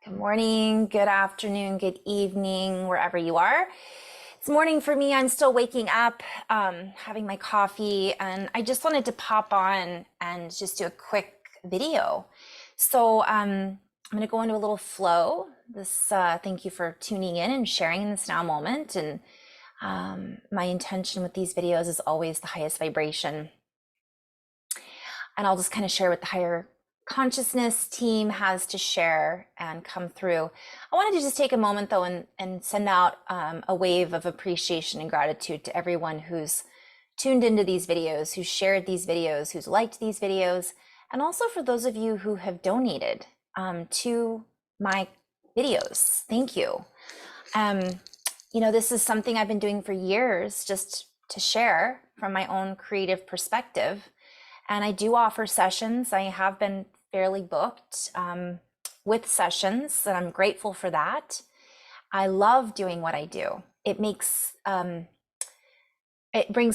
Good morning, good afternoon, good evening, wherever you are. It's morning for me. I'm still waking up, having my coffee, and I just wanted to pop on and just do a quick video. So I'm going to go into a little flow. Thank you for tuning in and sharing in this now moment. And my intention with these videos is always the highest vibration. And I'll just kind of share what the higher consciousness team has to share and come through. I wanted to just take a moment though and send out a wave of appreciation and gratitude to everyone who's tuned into these videos, who's shared these videos, who's liked these videos, and also for those of you who have donated to my videos. Thank you. This is something I've been doing for years just to share from my own creative perspective. And I do offer sessions. I have been fairly booked with sessions, and I'm grateful for that. I love doing what I do. It brings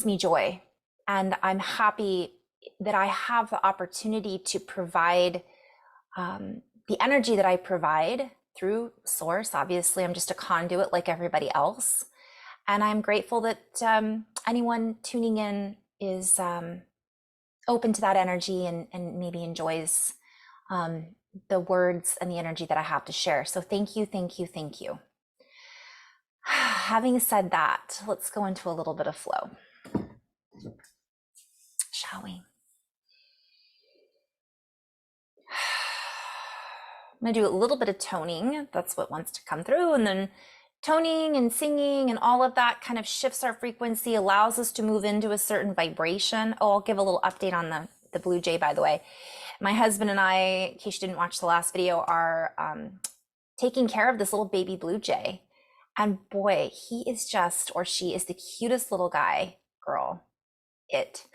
me joy, and I'm happy that I have the opportunity to provide the energy that I provide through Source. Obviously, I'm just a conduit like everybody else, and I'm grateful that anyone tuning in is open to that energy and maybe enjoys the words and the energy that I have to share. So thank you, thank you, thank you. Having said that, let's go into a little bit of flow, shall we? I'm gonna do a little bit of toning. That's what wants to come through, and then toning and singing and all of that kind of shifts our frequency, allows us to move into a certain vibration. Oh, I'll give a little update on the blue jay, by the way. My husband and I, in case you didn't watch the last video, are taking care of this little baby blue jay. And boy, he is just, or she is the cutest little guy, girl, it.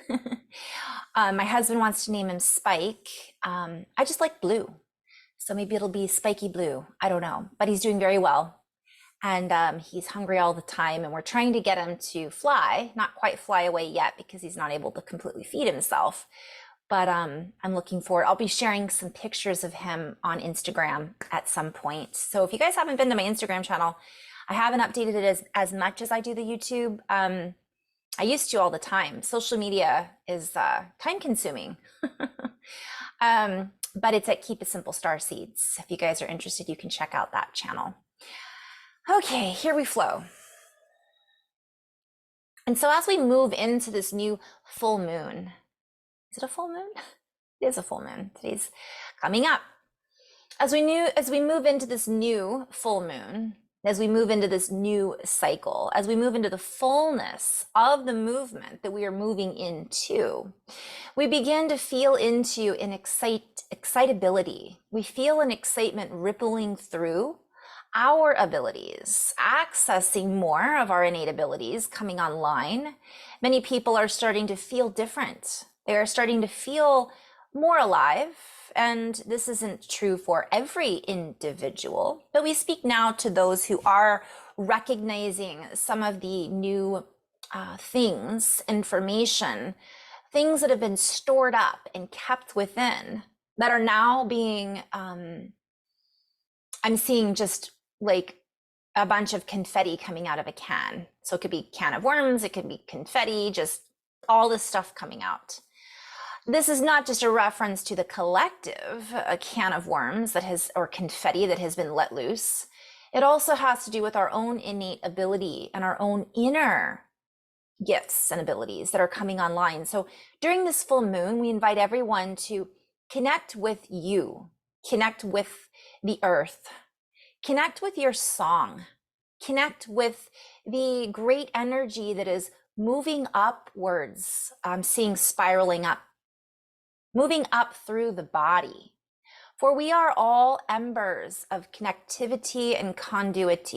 My husband wants to name him Spike. I just like blue. So maybe it'll be Spiky Blue. I don't know, but he's doing very well. And he's hungry all the time, and we're trying to get him to fly, not quite fly away yet because he's not able to completely feed himself. But I'm looking forward. I'll be sharing some pictures of him on Instagram at some point. So if you guys haven't been to my Instagram channel, I haven't updated it as much as I do the YouTube. I used to all the time. Social media is time consuming. But it's at Keep It Simple Starseeds. If you guys are interested, you can check out that channel. Okay, here we flow. And so as we move into this new full moon, is it a full moon? It is a full moon. Today's coming up. As we move into this new full moon, as we move into this new cycle, as we move into the fullness of the movement that we are moving into, we begin to feel into an excitability. We feel an excitement rippling through our abilities, accessing more of our innate abilities coming online. Many people are starting to feel different. They are starting to feel more alive. And this isn't true for every individual, but we speak now to those who are recognizing some of the new things, information, things that have been stored up and kept within that are now being, I'm seeing just like a bunch of confetti coming out of a can. So it could be a can of worms, it could be confetti, just all this stuff coming out. This is not just a reference to the collective, a can of worms or confetti that has been let loose. It also has to do with our own innate ability and our own inner gifts and abilities that are coming online. So during this full moon, we invite everyone to connect with you, connect with the earth, connect with your song, connect with the great energy that is moving upwards. I'm seeing spiraling up, moving up through the body. For we are all embers of connectivity and conduits,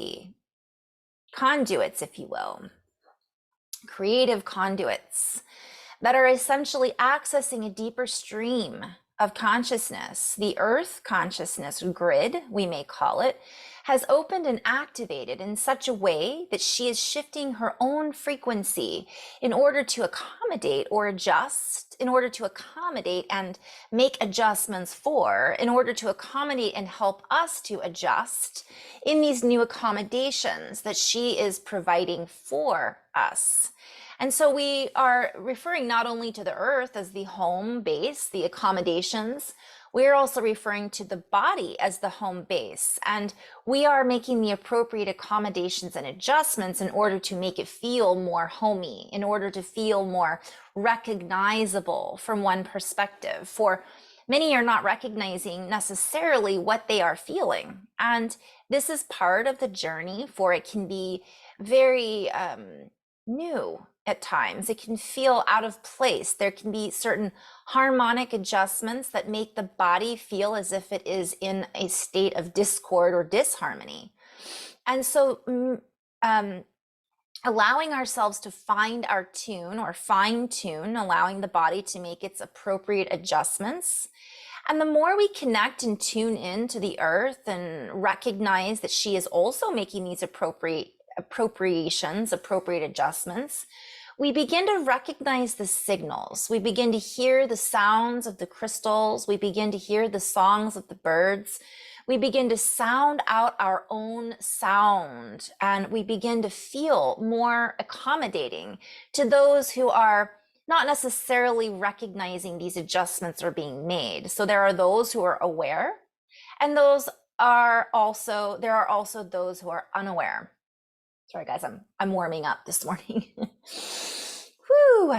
if you will, creative conduits that are essentially accessing a deeper stream of consciousness, the earth consciousness grid, we may call it, has opened and activated in such a way that she is shifting her own frequency in order to accommodate or adjust, in order to accommodate and make adjustments for, in order to accommodate and help us to adjust in these new accommodations that she is providing for us. And so we are referring not only to the earth as the home base, the accommodations, we're also referring to the body as the home base. And we are making the appropriate accommodations and adjustments in order to make it feel more homey, in order to feel more recognizable from one perspective. For many are not recognizing necessarily what they are feeling. And this is part of the journey, for it can be very new at times. It can feel out of place. There can be certain harmonic adjustments that make the body feel as if it is in a state of discord or disharmony. And so allowing ourselves to find our tune or fine tune, allowing the body to make its appropriate adjustments. And the more we connect and tune in to the earth and recognize that she is also making these appropriate adjustments, we begin to recognize the signals. We begin to hear the sounds of the crystals. We begin to hear the songs of the birds. We begin to sound out our own sound, and we begin to feel more accommodating to those who are not necessarily recognizing these adjustments are being made. So there are those who are aware, and there are also those who are unaware. Sorry, guys, I'm warming up this morning. Whew.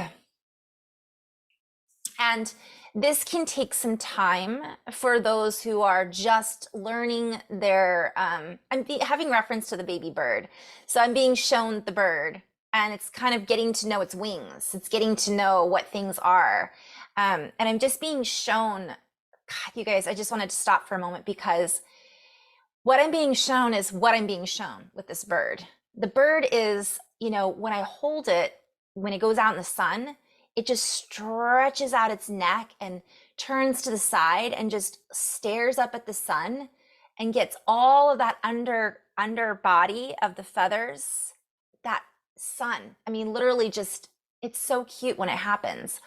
And this can take some time for those who are just learning their, I'm having reference to the baby bird. So I'm being shown the bird, and it's kind of getting to know its wings. It's getting to know what things are. And I'm just being shown, God, you guys, I just wanted to stop for a moment, because what I'm being shown is what I'm being shown with this bird. The bird is, when I hold it, when it goes out in the sun, it just stretches out its neck and turns to the side and just stares up at the sun and gets all of that under body of the feathers, that sun. I mean, literally just, it's so cute when it happens.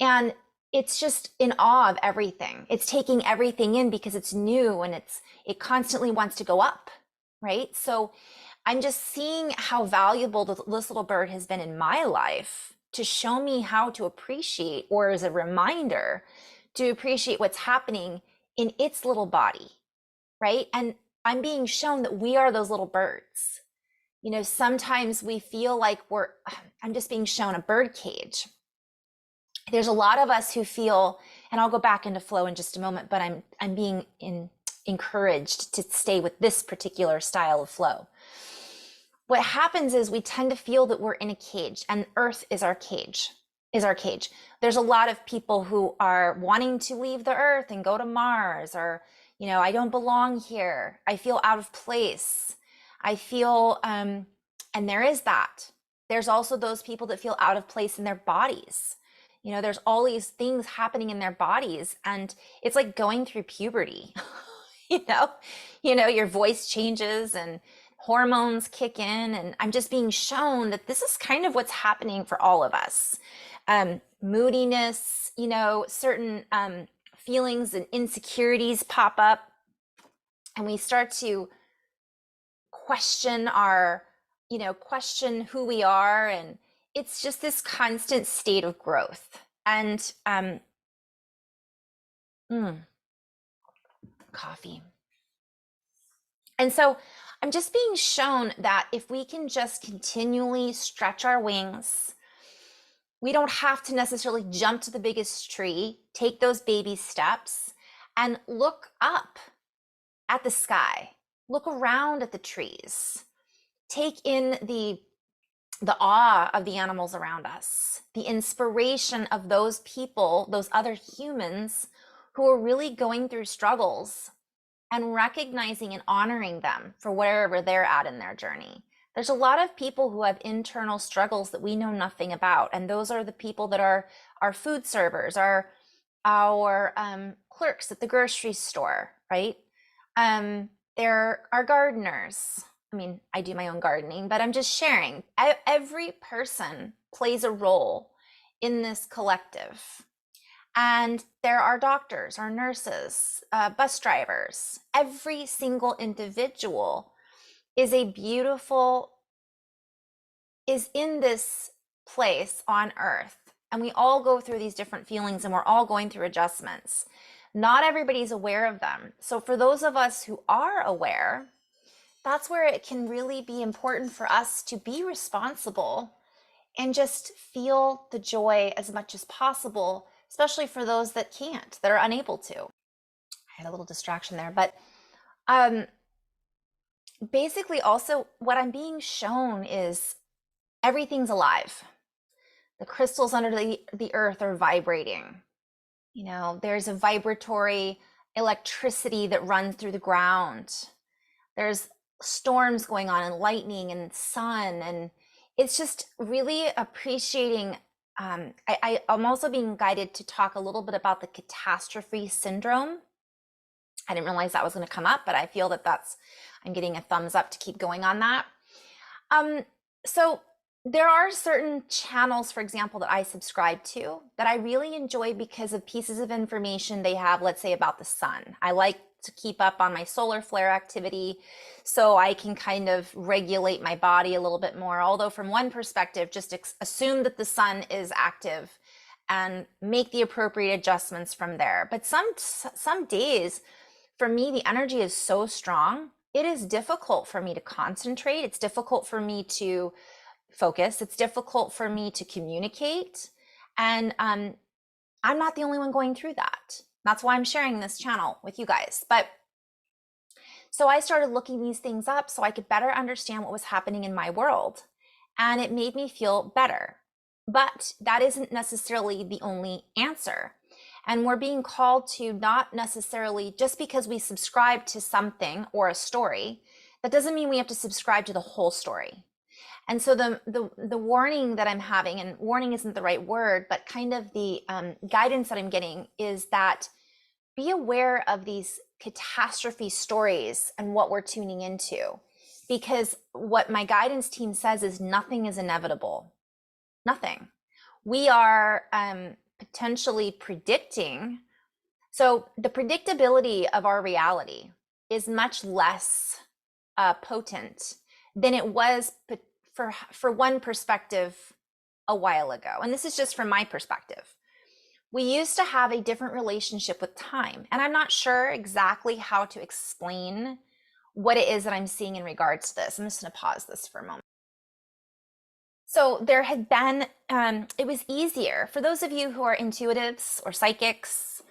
And it's just in awe of everything. It's taking everything in because it's new, and it constantly wants to go up, right? So I'm just seeing how valuable this little bird has been in my life to show me how to appreciate, or as a reminder to appreciate what's happening in its little body, right? And I'm being shown that we are those little birds. Sometimes we feel like I'm just being shown a bird cage. There's a lot of us who feel, and I'll go back into flow in just a moment, but I'm being encouraged to stay with this particular style of flow. What happens is we tend to feel that we're in a cage, and Earth is our cage, There's a lot of people who are wanting to leave the Earth and go to Mars, or, I don't belong here. I feel out of place. I feel, and there is that. There's also those people that feel out of place in their bodies. There's all these things happening in their bodies, and it's like going through puberty. Your voice changes and hormones kick in, and I'm just being shown that this is kind of what's happening for all of us. Moodiness, certain feelings and insecurities pop up, and we start to question question who we are, and it's just this constant state of growth. And coffee. And so I'm just being shown that if we can just continually stretch our wings, we don't have to necessarily jump to the biggest tree, take those baby steps, and look up at the sky, look around at the trees, take in the awe of the animals around us, the inspiration of those people, those other humans who are really going through struggles, and recognizing and honoring them for wherever they're at in their journey. There's a lot of people who have internal struggles that we know nothing about, and those are the people that are our food servers, our our clerks at the grocery store, right? There are gardeners. I mean, I do my own gardening, but I'm just sharing. Every person plays a role in this collective. And there are doctors, or nurses, bus drivers. Every single individual is in this place on earth. And we all go through these different feelings, and we're all going through adjustments. Not everybody's aware of them. So for those of us who are aware, that's where it can really be important for us to be responsible and just feel the joy as much as possible, especially for those that can't, that are unable to. I had a little distraction there, but basically also what I'm being shown is everything's alive. The crystals under the earth are vibrating. You know, there's a vibratory electricity that runs through the ground. There's storms going on and lightning and sun, and it's just really appreciating. I'm also being guided to talk a little bit about the catastrophe syndrome. I didn't realize that was going to come up, but I feel that I'm getting a thumbs up to keep going on that. So there are certain channels, for example, that I subscribe to that I really enjoy because of pieces of information they have, let's say, about the sun. I like to keep up on my solar flare activity so I can kind of regulate my body a little bit more. Although from one perspective, just assume that the sun is active and make the appropriate adjustments from there. But some days, for me, the energy is so strong, it is difficult for me to concentrate. It's difficult for me to focus. It's difficult for me to communicate. And I'm not the only one going through that. That's why I'm sharing this channel with you guys. But so I started looking these things up so I could better understand what was happening in my world. And it made me feel better. But that isn't necessarily the only answer. And we're being called to not necessarily, just because we subscribe to something or a story, that doesn't mean we have to subscribe to the whole story. And so the warning that I'm having, and warning isn't the right word, but kind of the guidance that I'm getting is that be aware of these catastrophe stories and what we're tuning into. Because what my guidance team says is nothing is inevitable. Nothing. We are potentially predicting. So the predictability of our reality is much less potent than it was for one perspective a while ago. And this is just from my perspective. We used to have a different relationship with time. And I'm not sure exactly how to explain what it is that I'm seeing in regards to this. I'm just going to pause this for a moment. So there had been, it was easier for those of you who are intuitives or psychics,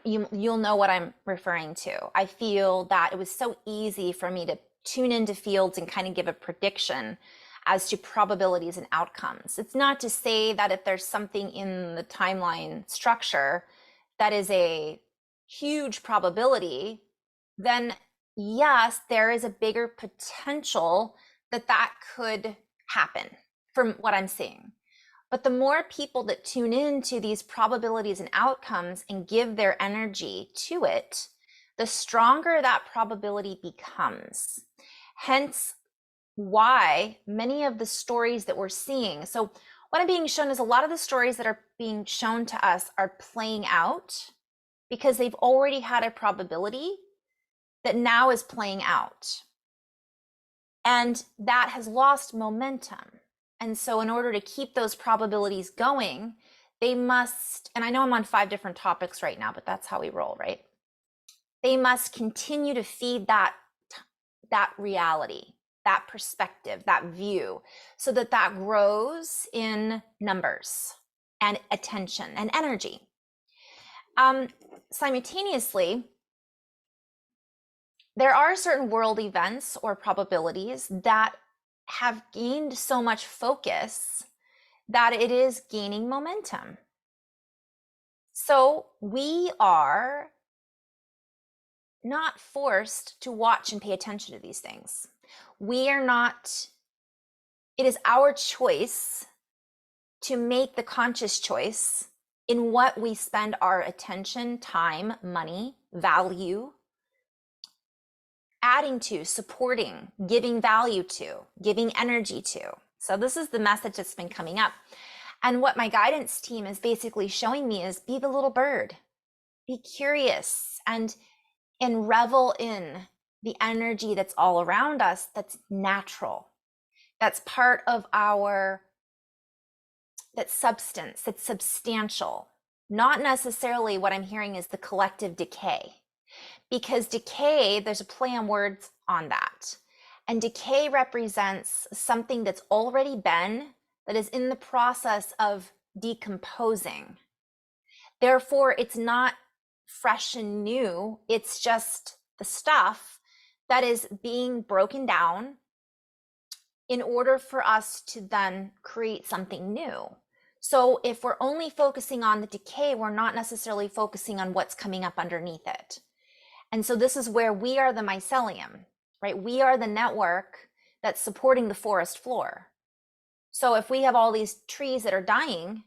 you'll know what I'm referring to. I feel that it was so easy for me to tune into fields and kind of give a prediction as to probabilities and outcomes. It's not to say that if there's something in the timeline structure that is a huge probability, then yes, there is a bigger potential that could happen from what I'm seeing. But the more people that tune into these probabilities and outcomes and give their energy to it, the stronger that probability becomes. Hence why many of the stories that we're seeing, so what I'm being shown is a lot of the stories that are being shown to us are playing out because they've already had a probability that now is playing out. And that has lost momentum. And so in order to keep those probabilities going, they must, and I know I'm on 5 different topics right now, but that's how we roll, right? They must continue to feed that reality, that perspective, that view, so that grows in numbers and attention and energy. Simultaneously, there are certain world events or probabilities that have gained so much focus that it is gaining momentum. So we are not forced to watch and pay attention to these things. We are not, it is our choice to make the conscious choice in what we spend our attention, time, money, value, adding to, supporting, giving value to, giving energy to. So this is the message that's been coming up. And what my guidance team is basically showing me is be the little bird, be curious and revel in the energy that's all around us, that's natural, that's part of our, that substance, that's substantial. Not necessarily what I'm hearing is the collective decay, because decay, there's a play on words on that. And decay represents something that's already been, that is in the process of decomposing. Therefore, it's not fresh and new, it's just the stuff that is being broken down in order for us to then create something new. So if we're only focusing on the decay, we're not necessarily focusing on what's coming up underneath it. And so this is where we are the mycelium, right? We are the network that's supporting the forest floor. So if we have all these trees that are dying,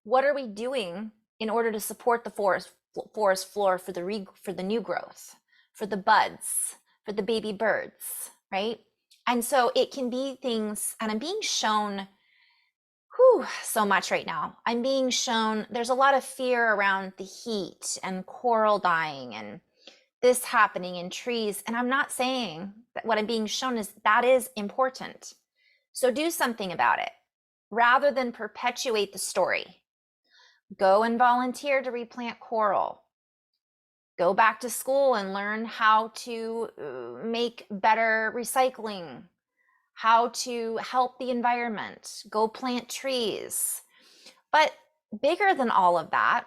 what are we doing in order to support the forest floor for the new growth, for the buds, for the baby birds, right? And so it can be things, and I'm being shown so much right now. I'm being shown there's a lot of fear around the heat and coral dying and this happening in trees. And I'm not saying that what I'm being shown is that is important. So do something about it rather than perpetuate the story. Go and volunteer to replant coral. Go back to school and learn how to make better recycling, how to help the environment, go plant trees. But bigger than all of that,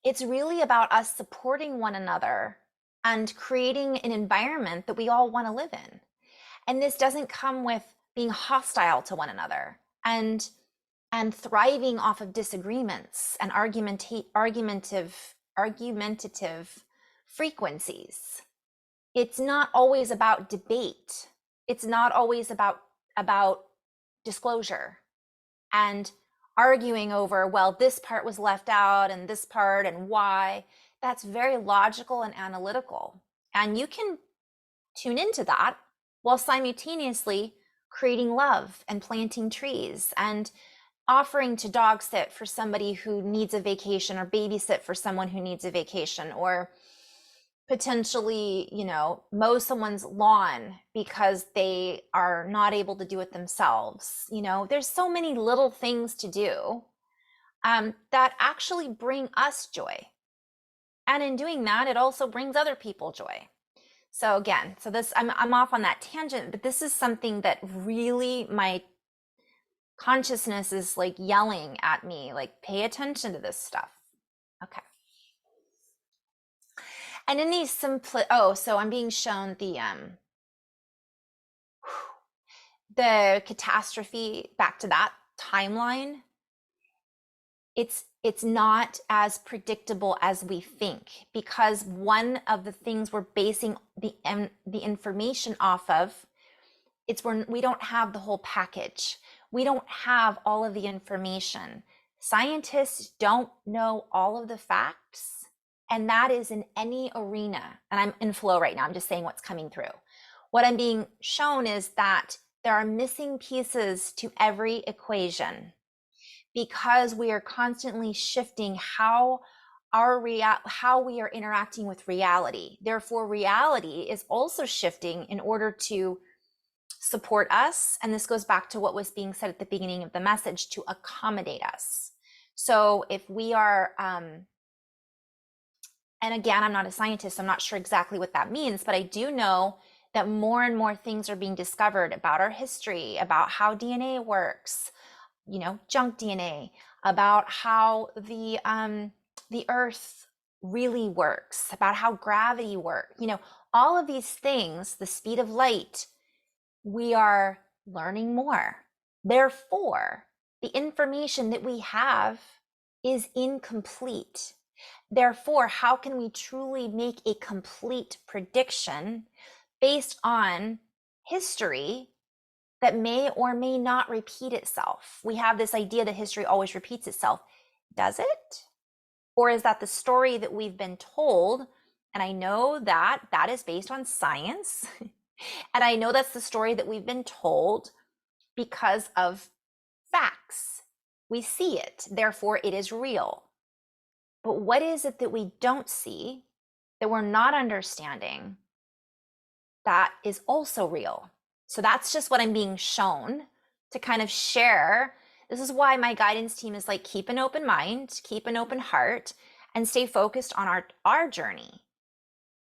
it's really about us supporting one another and creating an environment that we all want to live in. And this doesn't come with being hostile to one another and thriving off of disagreements and argumentative frequencies. It's not always about debate. It's not always about disclosure and arguing over, well, this part was left out and this part and why. That's very logical and analytical. And you can tune into that while simultaneously creating love and planting trees and offering to dog sit for somebody who needs a vacation or babysit for someone who needs a vacation, or potentially, mow someone's lawn because they are not able to do it themselves. There's so many little things to do that actually bring us joy. And in doing that, it also brings other people joy. So again, I'm off on that tangent, but this is something that really my consciousness is like yelling at me, like, pay attention to this stuff. Okay. And in these so I'm being shown the catastrophe, back to that timeline. It's not as predictable as we think, because one of the things we're basing the information off of, it's when we don't have the whole package. We don't have all of the information. Scientists don't know all of the facts, and that is in any arena. And I'm in flow right now. I'm just saying what's coming through. What I'm being shown is that there are missing pieces to every equation, because we are constantly shifting how we are interacting with reality. Therefore, reality is also shifting in order to support us. And this goes back to what was being said at the beginning of the message, to accommodate us. So if we are, and again, I'm not a scientist, I'm not sure exactly what that means, but I do know that more and more things are being discovered about our history, about how DNA works, junk DNA, about how the earth really works, about how gravity works, all of these things, the speed of light, we are learning more. Therefore, the information that we have is incomplete. Therefore, how can we truly make a complete prediction based on history that may or may not repeat itself. We have this idea that history always repeats itself. Does it? Or is that the story that we've been told? And I know that that is based on science. And I know that's the story that we've been told because of facts. We see it, therefore it is real. But what is it that we don't see, that we're not understanding, that is also real? So that's just what I'm being shown to kind of share. This is why my guidance team is like, keep an open mind, keep an open heart, and stay focused on our journey.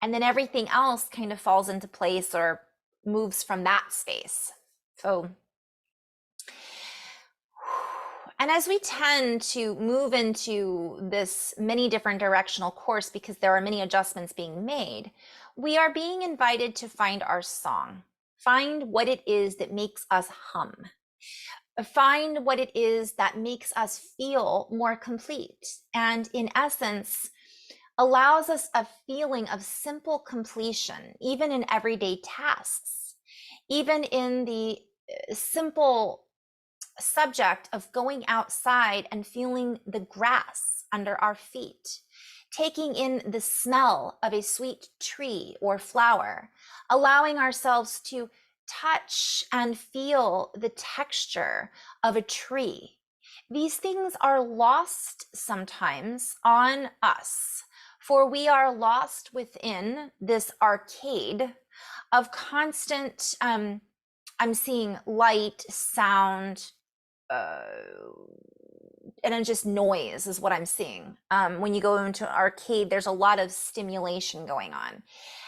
And then everything else kind of falls into place or moves from that space. So, and as we tend to move into this many different directional course, because there are many adjustments being made, we are being invited to find our song, find what it is that makes us hum, find what it is that makes us feel more complete, and in essence, allows us a feeling of simple completion, even in everyday tasks, even in the simple subject of going outside and feeling the grass under our feet, taking in the smell of a sweet tree or flower, allowing ourselves to touch and feel the texture of a tree. These things are lost sometimes on us, for we are lost within this arcade of constant, I'm seeing light, sound, and then just noise is what I'm seeing. When you go into an arcade, there's a lot of stimulation going on.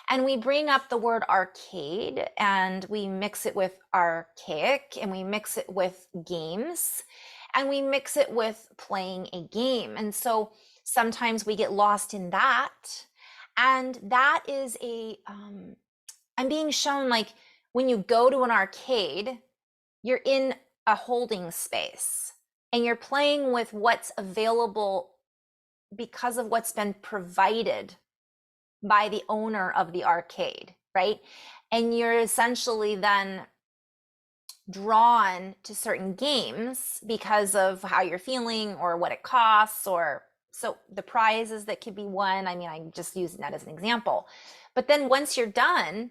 And we bring up the word arcade and we mix it with archaic, and we mix it with games, and we mix it with playing a game. And so sometimes we get lost in that. And that is I'm being shown, like, when you go to an arcade, you're in a holding space and you're playing with what's available because of what's been provided by the owner of the arcade, right? And you're essentially then drawn to certain games because of how you're feeling or what it costs, or so the prizes that could be won. I mean, I'm just using that as an example. But then once you're done,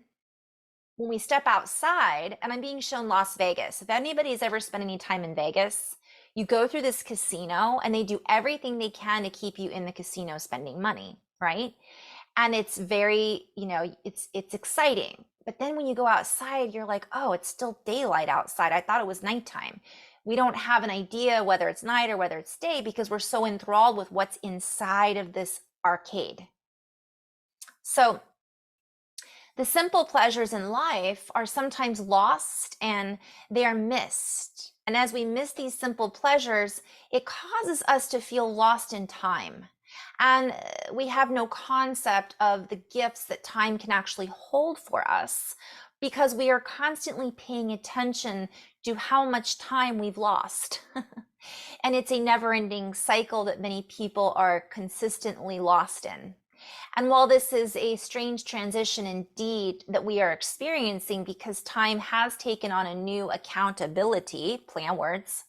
when we step outside, and I'm being shown Las Vegas. If anybody's ever spent any time in Vegas, you go through this casino and they do everything they can to keep you in the casino spending money, right? And it's very, it's exciting. But then when you go outside, you're like, oh, it's still daylight outside. I thought it was nighttime. We don't have an idea whether it's night or whether it's day because we're so enthralled with what's inside of this arcade. So the simple pleasures in life are sometimes lost and they are missed. And as we miss these simple pleasures, it causes us to feel lost in time. And we have no concept of the gifts that time can actually hold for us because we are constantly paying attention to how much time we've lost. And it's a never-ending cycle that many people are consistently lost in. And while this is a strange transition indeed that we are experiencing because time has taken on a new accountability, play on words,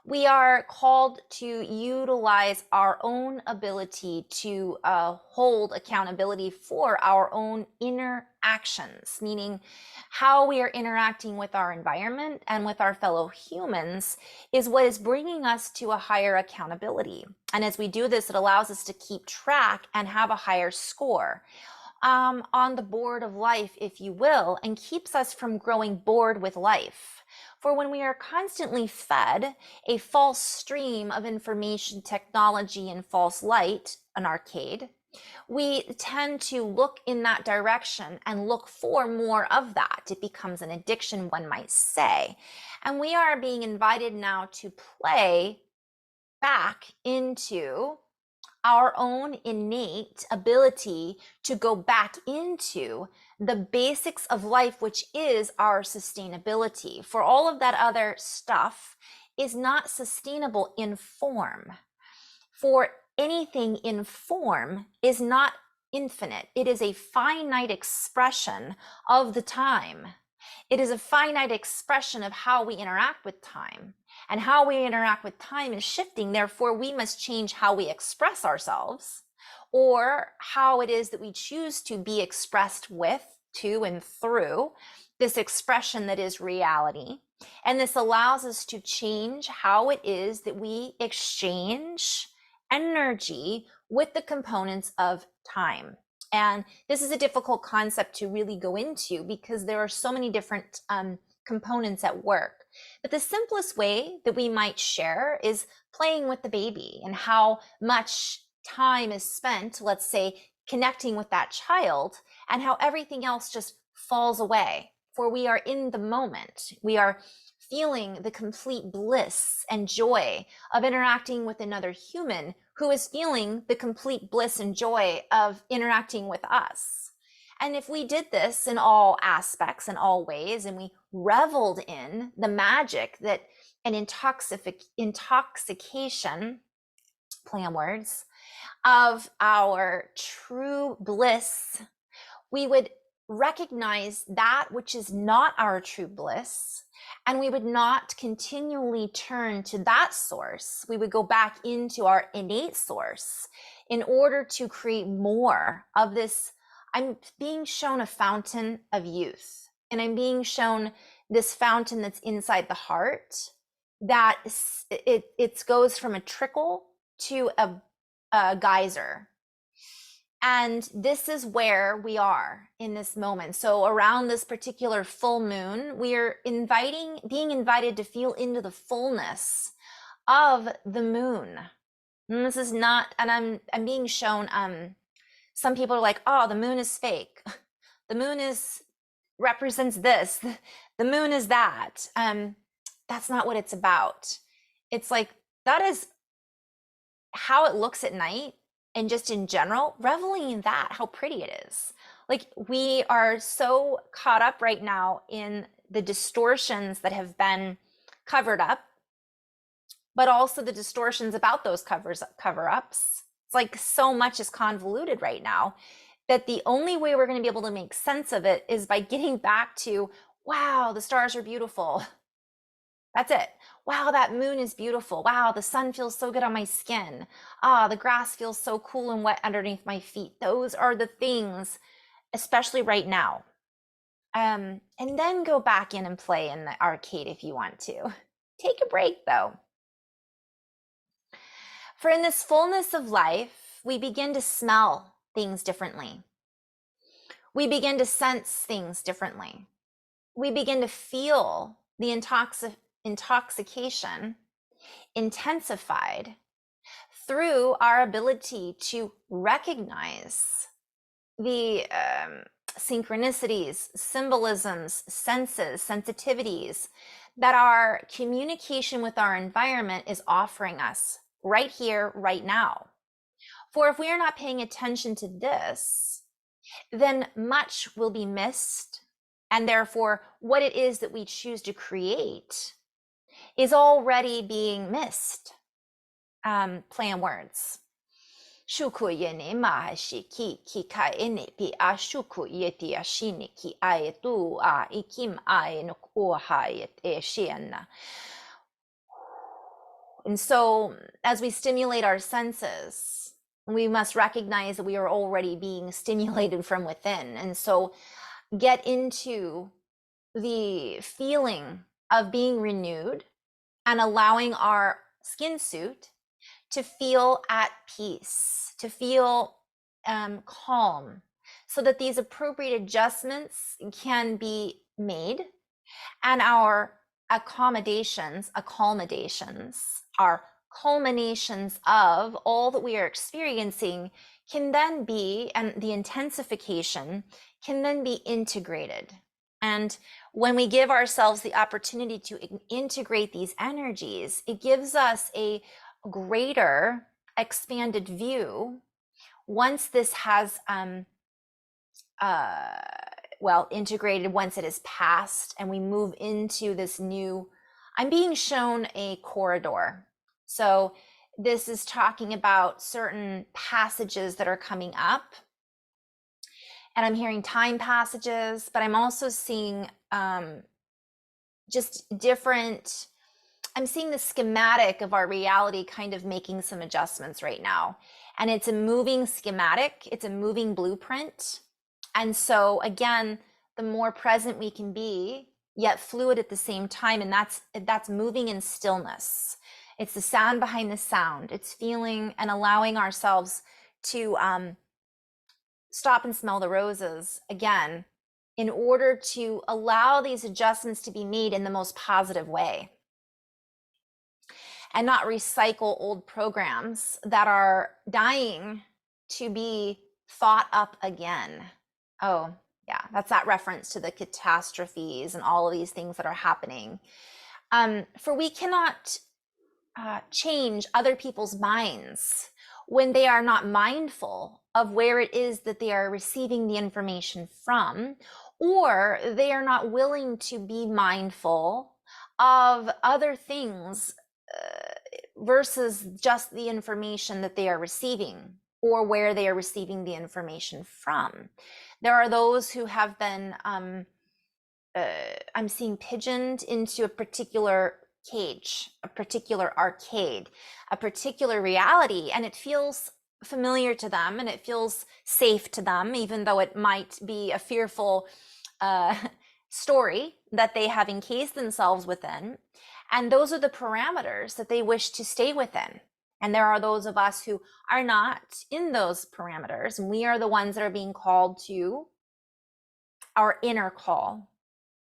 we are called to utilize our own ability to hold accountability for our own inner actions, meaning how we are interacting with our environment and with our fellow humans is what is bringing us to a higher accountability. And as we do this, it allows us to keep track and have a higher score on the board of life, if you will, and keeps us from growing bored with life. For when we are constantly fed a false stream of information, technology, and false light, an arcade, we tend to look in that direction and look for more of that. It becomes an addiction, one might say. And we are being invited now to play back into our innate ability to go back into the basics of life, which is our sustainability. For all of that other stuff is not sustainable in form. For anything in form is not infinite. It is a finite expression of the time. It is a finite expression of how we interact with time. And how we interact with time is shifting. Therefore, we must change how we express ourselves, or how it is that we choose to be expressed with, to, and through this expression that is reality. And this allows us to change how it is that we exchange energy with the components of time. And this is a difficult concept to really go into because there are so many different components at work. But the simplest way that we might share is playing with the baby and how much time is spent, let's say, connecting with that child, and how everything else just falls away. For we are in the moment. We are feeling the complete bliss and joy of interacting with another human who is feeling the complete bliss and joy of interacting with us. And if we did this in all aspects and all ways, and we reveled in the magic that an intoxication, play on words, of our true bliss, we would recognize that which is not our true bliss, and we would not continually turn to that source. We would go back into our innate source in order to create more of this. I'm being shown a fountain of youth, and I'm being shown this fountain that's inside the heart, that it goes from a trickle to a geyser. And this is where we are in this moment. So around this particular full moon, we are being invited to feel into the fullness of the moon. And this is not, and I'm being shown, some people are like, oh, the moon is fake. The moon represents this. The moon is that. That's not what it's about. It's like, that is how it looks at night. And just in general, reveling in that, how pretty it is. Like, we are so caught up right now in the distortions that have been covered up, but also the distortions about those cover-ups. It's like so much is convoluted right now that the only way we're going to be able to make sense of it is by getting back to, wow, the stars are beautiful. That's it. Wow, that moon is beautiful. Wow, the sun feels so good on my skin. Ah, the grass feels so cool and wet underneath my feet. Those are the things, especially right now. And then go back in and play in the arcade if you want to. Take a break though. For in this fullness of life, we begin to smell things differently. We begin to sense things differently. We begin to feel the intoxication intensified through our ability to recognize the synchronicities, symbolisms, senses, sensitivities that our communication with our environment is offering us right here, right now. For if we are not paying attention to this, then much will be missed. And therefore, what it is that we choose to create is already being missed. Play on words. Shuku yene mahashiki ki ka ene pi a shuku yeti ashini ki aetu a ikim ae no kuahayet e shiana. And so, as we stimulate our senses, we must recognize that we are already being stimulated from within. And so, get into the feeling of being renewed and allowing our skin suit to feel at peace, to feel calm, so that these appropriate adjustments can be made, and our accommodations, our culminations of all that we are experiencing can then be, and the intensification can then be integrated. And when we give ourselves the opportunity to integrate these energies, it gives us a greater expanded view once this has integrated, once it is passed and we move into this new, I'm being shown a corridor. So this is talking about certain passages that are coming up, and I'm hearing time passages, but I'm also seeing just different, I'm seeing the schematic of our reality kind of making some adjustments right now. And it's a moving schematic, it's a moving blueprint. And so again, the more present we can be, yet fluid at the same time, and that's moving in stillness. It's the sound behind the sound. It's feeling and allowing ourselves to stop and smell the roses again, in order to allow these adjustments to be made in the most positive way, and not recycle old programs that are dying to be thought up again. Oh, yeah, that's that reference to the catastrophes and all of these things that are happening. For we cannot change other people's minds when they are not mindful of where it is that they are receiving the information from, or they are not willing to be mindful of other things versus just the information that they are receiving, or where they are receiving the information from. There are those who have been, I'm seeing, pigeoned into a particular cage, a particular arcade, a particular reality, and it feels familiar to them and it feels safe to them, even though it might be a fearful story that they have encased themselves within. And those are the parameters that they wish to stay within. And there are those of us who are not in those parameters, and we are the ones that are being called to our inner call,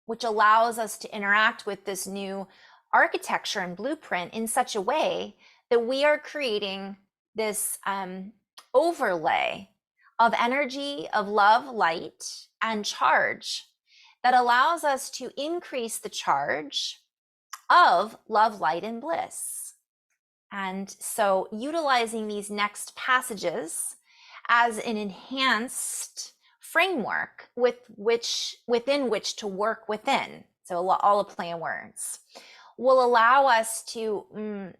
which allows us to interact with this new architecture and blueprint in such a way that we are creating this overlay of energy, of love, light, and charge that allows us to increase the charge of love, light, and bliss. And so utilizing these next passages as an enhanced framework within which to work within, so all a play on words, will allow us to,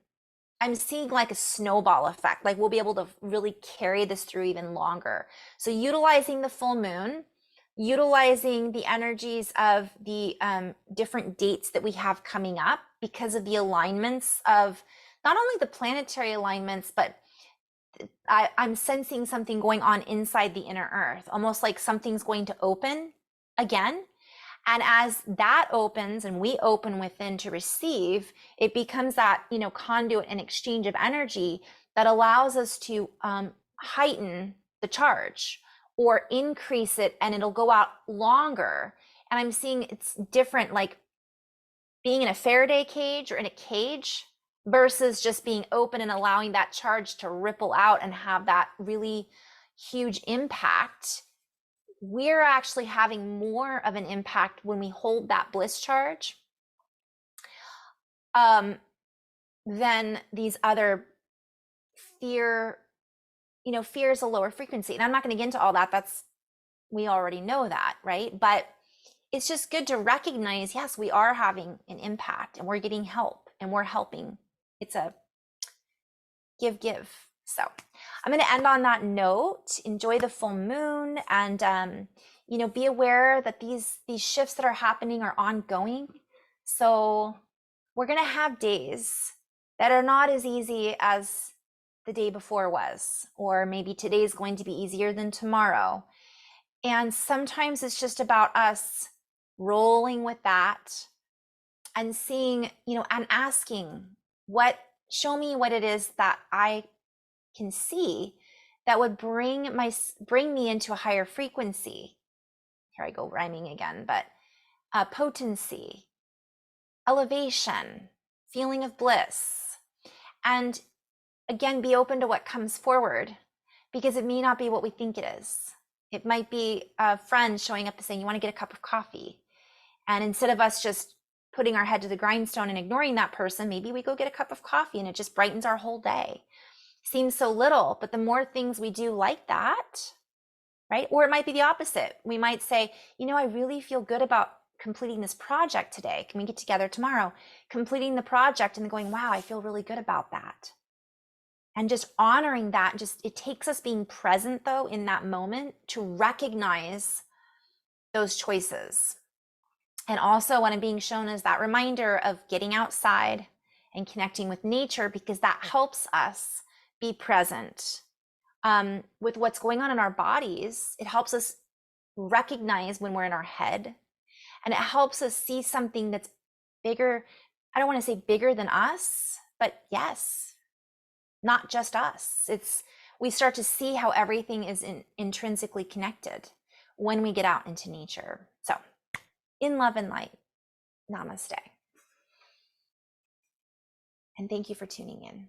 I'm seeing like a snowball effect, like we'll be able to really carry this through even longer. So utilizing the full moon, utilizing the energies of the different dates that we have coming up because of the alignments of not only the planetary alignments, but I'm sensing something going on inside the inner earth, almost like something's going to open again. And as that opens and we open within to receive, it becomes that, conduit and exchange of energy that allows us to heighten the charge or increase it, and it'll go out longer. And I'm seeing it's different, like being in a Faraday cage or in a cage versus just being open and allowing that charge to ripple out and have that really huge impact. We're actually having more of an impact when we hold that bliss charge than these other fear. Fear is a lower frequency. And I'm not going to get into all that. We already know that, right? But it's just good to recognize, yes, we are having an impact and we're getting help and we're helping. It's a give. So I'm going to end on that note. Enjoy the full moon, and be aware that these shifts that are happening are ongoing. So we're going to have days that are not as easy as the day before was, or maybe today is going to be easier than tomorrow. And sometimes it's just about us rolling with that and seeing, and asking, show me what it is that I can see that would bring me into a higher frequency. Here I go rhyming again, but potency, elevation, feeling of bliss. And again, be open to what comes forward, because it may not be what we think it is. It might be a friend showing up and saying, you want to get a cup of coffee? And instead of us just putting our head to the grindstone and ignoring that person, maybe we go get a cup of coffee and it just brightens our whole day. Seems so little, but the more things we do like that, right? Or it might be the opposite. We might say, I really feel good about completing this project today. Can we get together tomorrow? Completing the project and going, wow, I feel really good about that. And just honoring that, just it takes us being present though in that moment to recognize those choices. And also what I'm being shown is that reminder of getting outside and connecting with nature, because that helps us be present with what's going on in our bodies. It helps us recognize when we're in our head, and it helps us see something that's bigger. I don't want to say bigger than us, but yes, not just us. We start to see how everything is intrinsically connected when we get out into nature. So in love and light, namaste. And thank you for tuning in.